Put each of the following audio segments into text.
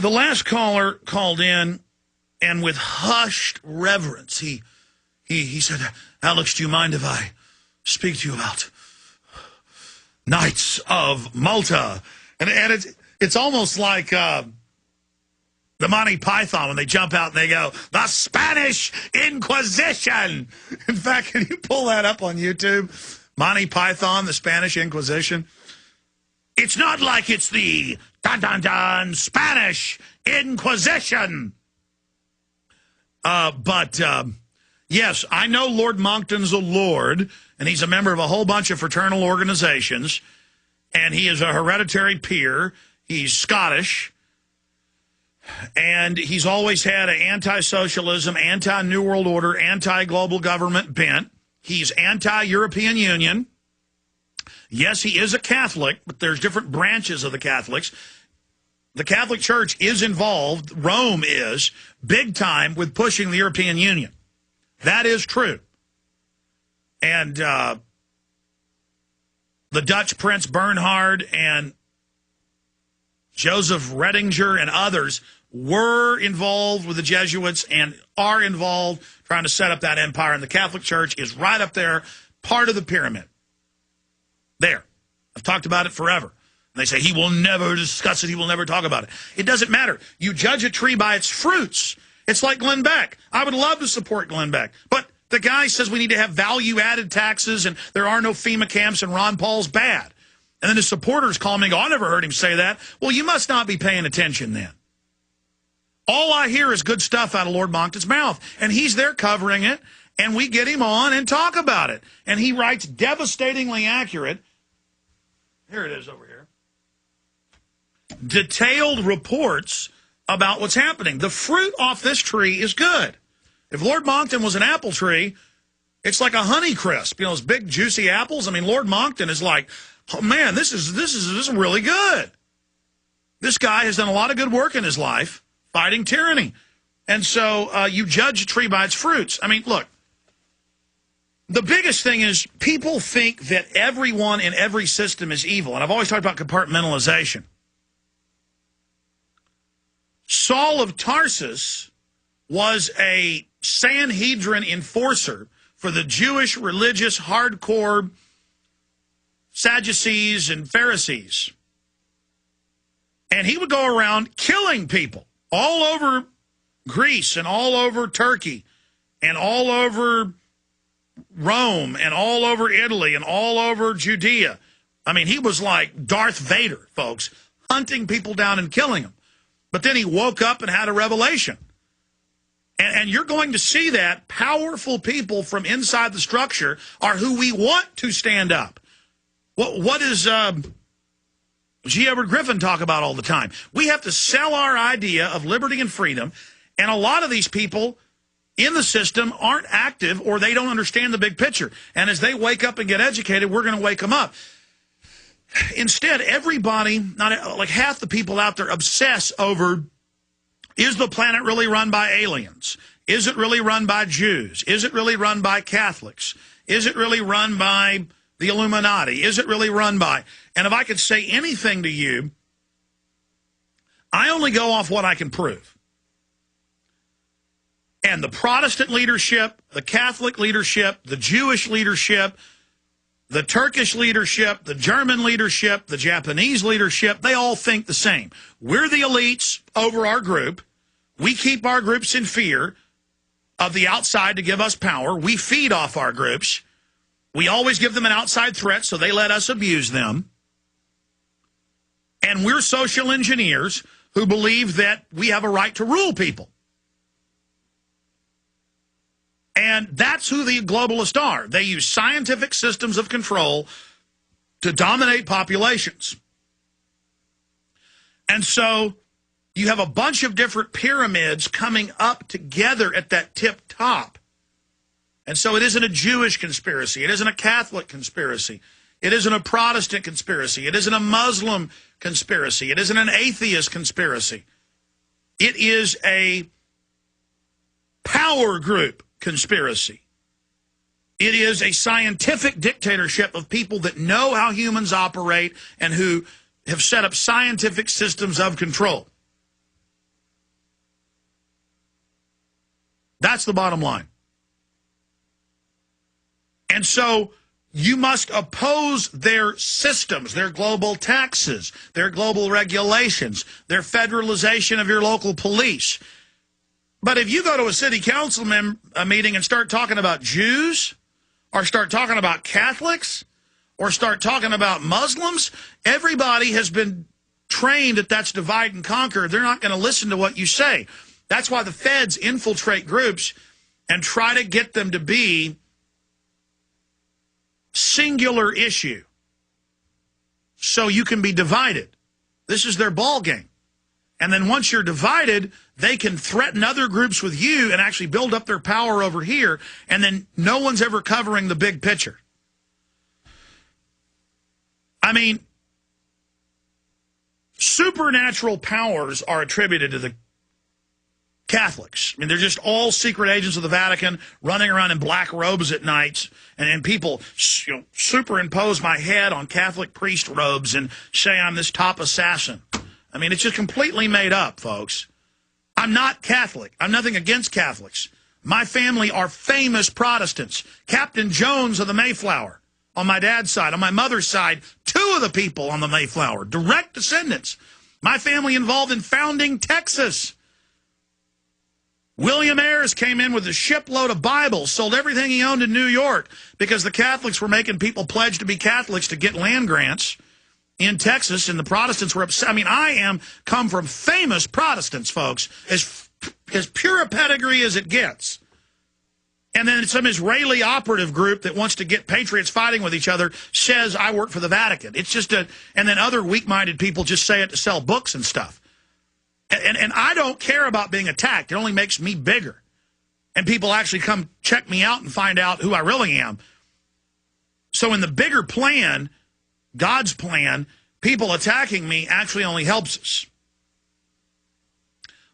The last caller called in, and with hushed reverence, he said, "Alex, do you mind if I speak to you about Knights of Malta?" And it's almost like the Monty Python when they jump out and they go, "The Spanish Inquisition." In fact, can you pull that up on YouTube? Monty Python, the Spanish Inquisition. It's not like it's the dun-dun-dun Spanish Inquisition. But yes, I know Lord Monckton's a lord, and he's a member of a whole bunch of fraternal organizations, and he is a hereditary peer. He's Scottish, and he's always had an anti-socialism, anti-New World Order, anti-global government bent. He's anti-European Union. Yes, he is a Catholic, but there's different branches of the Catholics. The Catholic Church is involved, Rome is, big time with pushing the European Union. That is true. And the Dutch Prince Bernhard and Joseph Redinger and others were involved with the Jesuits and are involved trying to set up that empire. And the Catholic Church is right up there, part of the pyramid. There. I've talked about it forever. And they say, he will never discuss it. He will never talk about it. It doesn't matter. You judge a tree by its fruits. It's like Glenn Beck. I would love to support Glenn Beck. But the guy says we need to have value-added taxes and there are no FEMA camps and Ron Paul's bad. And then his supporters call me and go, "I never heard him say that." Well, you must not be paying attention then. All I hear is good stuff out of Lord Monckton's mouth. And he's there covering it. And we get him on and talk about it. And he writes devastatingly accurate. Here it is over here. Detailed reports about what's happening. The fruit off this tree is good. If Lord Monckton was an apple tree, it's like a Honeycrisp. You know, those big juicy apples. I mean, Lord Monckton is like, oh man, this is really good. This guy has done a lot of good work in his life fighting tyranny. And so you judge a tree by its fruits. I mean, look. The biggest thing is people think that everyone in every system is evil. And I've always talked about compartmentalization. Saul of Tarsus was a Sanhedrin enforcer for the Jewish religious hardcore Sadducees and Pharisees. And he would go around killing people all over Greece and all over Turkey and all over Rome and all over Italy and all over Judea. I mean, he was like Darth Vader, folks, hunting people down and killing them. But then he woke up and had a revelation. And you're going to see that powerful people from inside the structure are who we want to stand up. What does G. Edward Griffin talk about all the time? We have to sell our idea of liberty and freedom, and a lot of these people in the system aren't active or they don't understand the big picture. And as they wake up and get educated, we're going to wake them up. Instead, everybody, not like half the people out there, obsess over, is the planet really run by aliens? Is it really run by Jews? Is it really run by Catholics? Is it really run by the Illuminati? Is it really run by? And if I could say anything to you, I only go off what I can prove. And the Protestant leadership, the Catholic leadership, the Jewish leadership, the Turkish leadership, the German leadership, the Japanese leadership, they all think the same. We're the elites over our group. We keep our groups in fear of the outside to give us power. We feed off our groups. We always give them an outside threat, so they let us abuse them. And we're social engineers who believe that we have a right to rule people. And that's who the globalists are. They use scientific systems of control to dominate populations. And so you have a bunch of different pyramids coming up together at that tip top. And so it isn't a Jewish conspiracy. It isn't a Catholic conspiracy. It isn't a Protestant conspiracy. It isn't a Muslim conspiracy. It isn't an atheist conspiracy. It is a power group conspiracy. It is a scientific dictatorship of people that know how humans operate and who have set up scientific systems of control. That's the bottom line. And so you must oppose their systems, their global taxes, their global regulations, their federalization of your local police. But if you go to a city council meeting and start talking about Jews, or start talking about Catholics, or start talking about Muslims, everybody has been trained that that's divide and conquer. They're not going to listen to what you say. That's why the feds infiltrate groups and try to get them to be singular issue so you can be divided. This is their ball game. And then once you're divided, they can threaten other groups with you and actually build up their power over here, and then no one's ever covering the big picture. I mean, supernatural powers are attributed to the Catholics. I mean, they're just all secret agents of the Vatican running around in black robes at night, and people superimpose my head on Catholic priest robes and say I'm this top assassin. I mean, it's just completely made up, folks. I'm not Catholic. I'm nothing against Catholics. My family are famous Protestants. Captain Jones of the Mayflower on my dad's side. On my mother's side, 2 of the people on the Mayflower, direct descendants. My family involved in founding Texas. William Ayres came in with a shipload of Bibles, sold everything he owned in New York because the Catholics were making people pledge to be Catholics to get land grants in Texas, and the Protestants were upset. I mean, I come from famous Protestants, folks, as pure a pedigree as it gets. And then some Israeli operative group that wants to get patriots fighting with each other says, I work for the Vatican. It's just and then other weak-minded people just say it to sell books and stuff. And I don't care about being attacked. It only makes me bigger. And people actually come check me out and find out who I really am. So in the bigger plan, God's plan, people attacking me actually only helps us.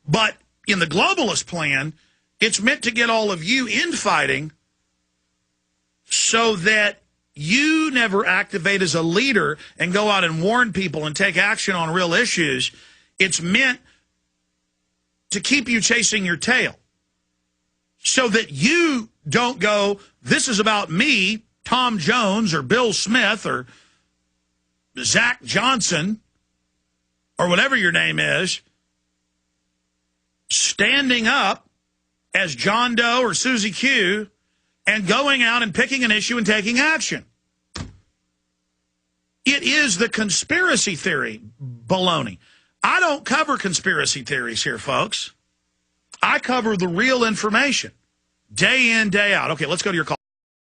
But in the globalist plan, it's meant to get all of you infighting so that you never activate as a leader and go out and warn people and take action on real issues. It's meant to keep you chasing your tail so that you don't go, this is about me, Tom Jones or Bill Smith or Zach Johnson or whatever your name is, standing up as John Doe or Susie Q and going out and picking an issue and taking action. It is the conspiracy theory baloney. I don't cover conspiracy theories here, folks. I cover the real information, day in, day out. Okay, let's go to your call.